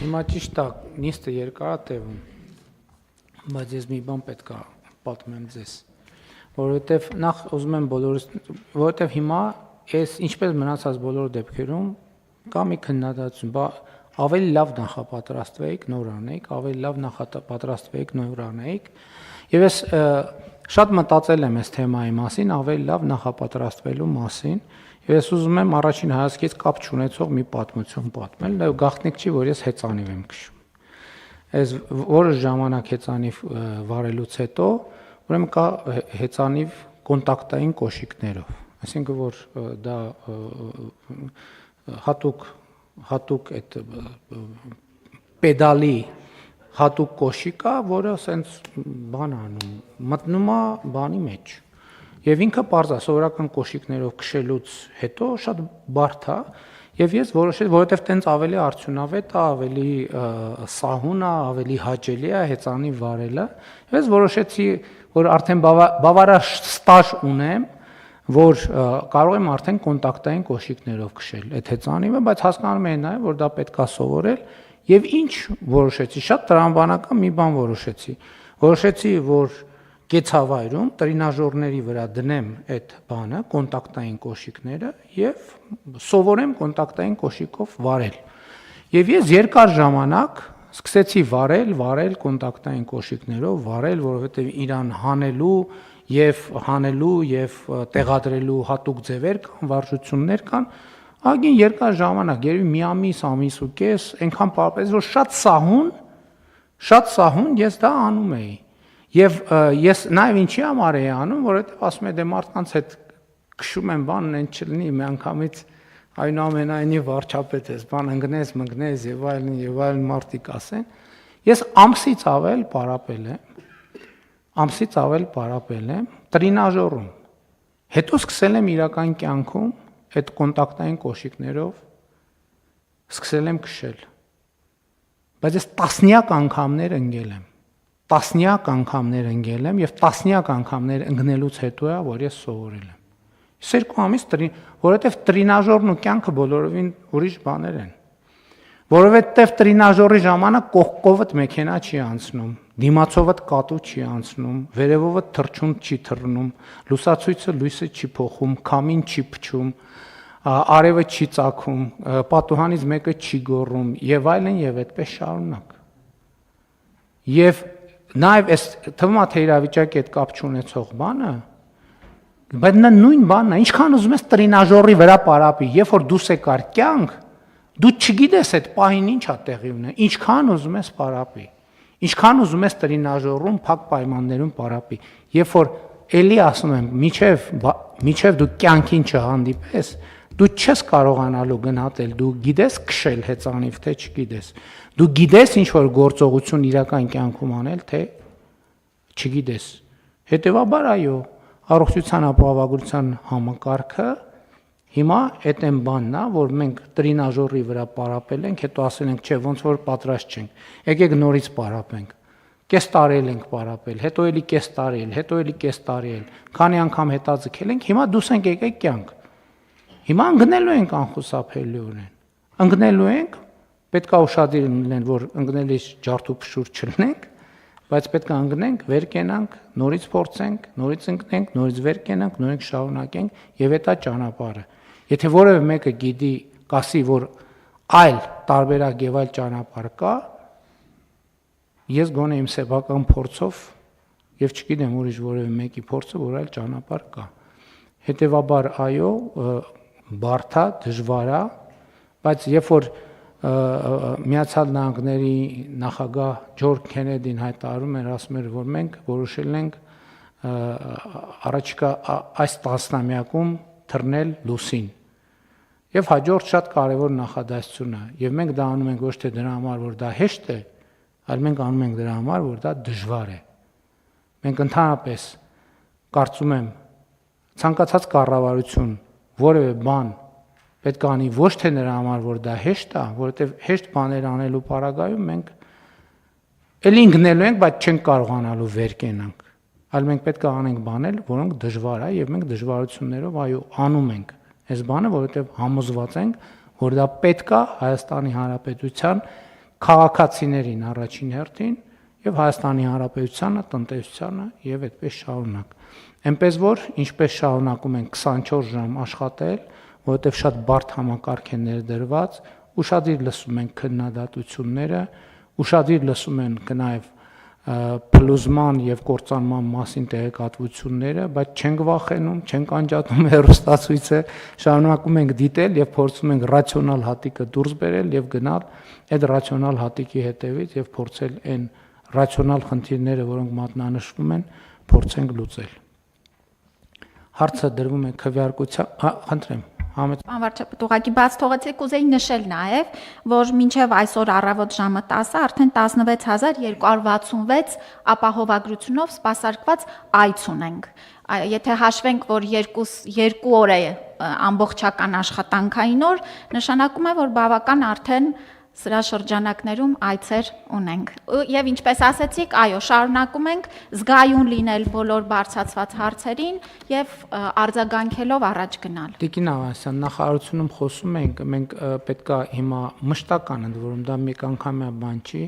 Հիմա ճիշտ է, նիստը երկար է տևում, բայց ես մի բան պետք է պատմեմ ձեզ, որովհետև նախ ուզում եմ բոլորս, որովհետև հիմա ես ինչպես մնացած բոլոր դեպքերում կա մի քննադատություն, ավելի լավ նախապատրաստվեիք, նոր անեիք, ավելի լավ նախապատրաստվեիք, նոր անեիք, եւ ես շատ մտածել եմ այս թեմայի մասին, ավելի լավ նախապատրաստվելու մասին, եւ ես ուզում եմ առաջին հայացքից կապ չունեցող մի պատմություն պատմել, դա գաղտնիք չի, որ ես հեծանիվ եմ քշում։ Այս որոշ ժամանակ հեծանիվ վարելուց հետո, ուրեմն կա հեծանիվ կոնտակտային կոշիկներով, այսինքն որ դա հատուկ այդ պեդալի հատուկ կոշիկ է, որը սենց բան անում, մտնում է բանի մեջ։ Եվ ինքը պարզ է, սովորական կոշիկներով քշելուց հետո շատ բարդ է, եւ ես որոշեցի, որովհետեւ տենց ավելի արդյունավետ է, ավելի սահուն է, ավելի հաճելի է հեծանիվ վարելը։ Ես որոշեցի, որ արդեն բավարար ստաժ ունեմ, որ կարող եմ արդեն կոնտակտային կոշիկներով քշել այդ հեծանիվը, բայց հասկանում եմ նաեւ, որ դա պետք է սովորել, եւ ինչ որոշեցի, շատ տրամաբանական մի բան որոշեցի, որ կեցավայրում տրինաժորների վրա դնեմ այդ բանը, կոնտակտային կոշիկները եւ սովորեմ կոնտակտային կոշիկով վարել։ Եւ ես երկար ժամանակ սկսեցի վարել կոնտակտային կոշիկներով, որովհետեւ իրան հանելու եւ տեղադրելու հատուկ ձևեր կան, վարժություններ կան, ագին երկար ժամանակ, երևի մի ամիս ու կես, այնքան պարապեց, որ շատ սահուն ես դա անում էի։ Եվ ես նաև ինչի համար էի անում, որովհետև ասում եմ դե մարդկանց հետ քշում եմ բանն այն չլինի մի անգամից այնուամենայնիվ վարչապետ ես, բան ընկնես եւ այլն մարդիկ ասեն։ Ես ամսից ավել պարապել եմ տրինաժորում։ Հետո սկսել եմ իրական կյանքում այդ կոնտակտային կոշիկներով սկսել եմ քշել։ Բայց ես տասնյակ անգամներ ընկել եմ եւ տասնյակ անգամներ ընկնելուց հետո է, որ ես սովորել եմ։ Ես 2 ամիս որովհետեւ տրինաժորն ու կյանքը բոլորովին ուրիշ բաներ են։ Որովհետեւ տրինաժորի ժամանակ կողքովդ մեքենա չի անցնում, դիմացովդ կատու չի անցնում, վերևովդ թռչուն չի թռնում, լուսացույցը լույսը չի փոխում, քամին չի փչում, արևը չի ծագում, պատուհանից մեկը չի գոռում եւ այլն եւ այդպես շարունակ։ Եվ նաև այս թվում է թե իրավիճակի հետ կապ չունեցող բանը, բայց նա նույն բանն է, ինչքան ուզում ես տրինաժորի վրա պարապի, երբ որ դուս եկար կյանք, դու չգիտես այդ պահին ինչ է տեղի ունենա, ինչքան ուզում ես պարապի, ինչքան ուզում ես տրինաժորում փակ պայմաններում պարապի, երբ որ էլի ասում եմ, միջև դու կյանքին չհանդիպես, դու չես կարողանալու գնահատել, դու գիտես քշել հեծանիվ, թե չգիտես, դու գիտես ինչ-որ գործողություն իրական կյանքում անել, թե չգիտես, հետևաբար այո, առողջության ապահովագրության համակարգը հիմա այդ այն բանն է, որ մենք տրինաժորի վրա պարապել ենք, հետո ասել ենք, չէ, ոնց որ պատրաստ չենք, եկեք նորից պարապենք, կես տարի ենք պարապել, հետո էլի կես տարի, քանի անգամ հետաձգել ենք, հիմա դուս ենք եկեք կյանք։ Հիմա ընկնելու ենք անխուսափելիորեն, ընկնելու ենք, պետք է ուշադիր լինենք, որ ընկնելիս ջարդ ու փշուր չլինենք, բայց պետք է ընկնենք, վեր կենանք, նորից փորձենք, նորից ընկնենք, նորից վեր կենանք, նորից շարունակենք եւ դա ճանապարհը։ Եթե որևէ մեկը գիտի, կասի, որ այլ տարբերակ եւ այլ ճանապարհ կա, ես գոնե իմ սեփական փորձով եւ չգիտեմ ուրիշ որևէ մեկի փորձը, որ այլ ճանապարհ կա։ Հետևաբար այո, բարդ է, դժվար է, բայց երբ որ Միացյալ Նահանգների նախագահ Ջորջ Քենեդին հայտարարում էր, ասում էր, որ մենք որոշել ենք առաջիկա այս տասնամյակում թռնել լուսին։ Եվ հաջորդ շատ կարևոր նախադասություն է, եւ մենք դա անում ենք ոչ թե դրա համար, որ դա հեշտ է, այլ մենք անում ենք դրա համար, որ դա դժվար է։ Մենք ընդհանրապես կարծում եմ ցանկացած կառավարություն որևէ բան պետք է անի ոչ թե նրա համար, որ դա հեշտ է, որովհետև հեշտ բաներ անելու պարագայում մենք էլի ընկնելու ենք, բայց չենք կարողանալու վեր կենանք, այլ մենք պետք է անենք բաներ, որոնք դժվար է եւ մենք դժվարություններով այո անում ենք այս բանը, որովհետև համոզված ենք, որ դա պետք է Հայաստանի Հանրապետության քաղաքացիներին առաջին հերթին եւ Հայաստանի Հանրապետությանը, տնտեսությանը եւ այդպես շարունակ։ Այնպես որ ինչպես շարունակում են 24 ժամ աշխատել, որովհետեւ շատ բարդ համակարգ է ներդրված, ուշադիր լսում են քննադատությունները, ուշադիր լսում են նաեւ փլուզման եւ կործանման մասին տեղեկատվությունները, բայց չենք վախենում, չենք անջատում հեռուստացույցը, շարունակում ենք դիտել եւ փորձում ենք ռացիոնալ հատիկը դուրս բերել եւ գնալ այդ ռացիոնալ հատիկի հետևից եւ փորձել այն ռացիոնալ խնդիրները, որոնք մատնանշվում են, փորձենք լուծել։ Հարցը դրվում է քվեարկության, խնդրեմ, Համետ։ Պարոն վարչապետ, ուղղակի բաց թողեցեք, կուզեի նշել նաև, որ մինչև այսօր առավոտ ժամը 10-ը արդեն 16266 ապահովագրությունով սպասարկված այց ունենք։ Եթե հաշվենք, որ 2 օր է ամբողջական աշխատանքային օր, նշանակում է, որ բավական արդեն սրա շրջանակներում այցեր ունենք։ Եվ ինչպես ասեցիք, այո, շարունակում ենք զգայուն լինել բոլոր բարձրացված հարցերին եւ արձագանքելով առաջ գնալ։ Տիկին Ավանեսյան, նախարարությունում խոսում ենք, մենք պետքա հիմա մշտական ընդ որում դա մեկ անգամյա բան չի,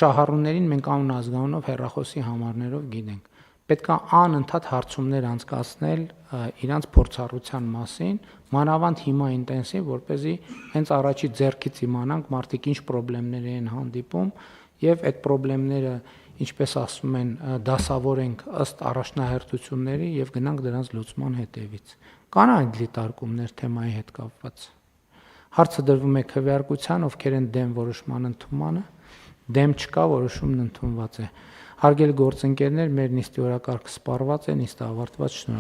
շահառուներին մենք անուն ազգանունով հեռախոսի համարներով գիտենք։ Պետքա անընդհատ հարցումներ անցկացնել իրանց փորձառության մասին, մանավանդ հիմա ինտենսիվ, որպեսզի հենց առաջի ձեռքից իմանանք մարդիկ ինչ խնդիրներ են հանդիպում եւ այդ խնդիրները, ինչպես ասում են, դասավորենք ըստ առաջնահերթությունների եւ գնանք դրանց լուծման հետևից։ Կան այլ դիտարկումներ թեմայի հետ կապված։ Հարցը դրվում է քվեարկության, ովքեր են դեմ որոշման ընդունմանը, դեմ չկա, որոշումն ընդունված է։ Հարգելի գործընկերներ, մեր նիստի օրակարգը սպառված է, նիստը ավարտված, շնորհակալ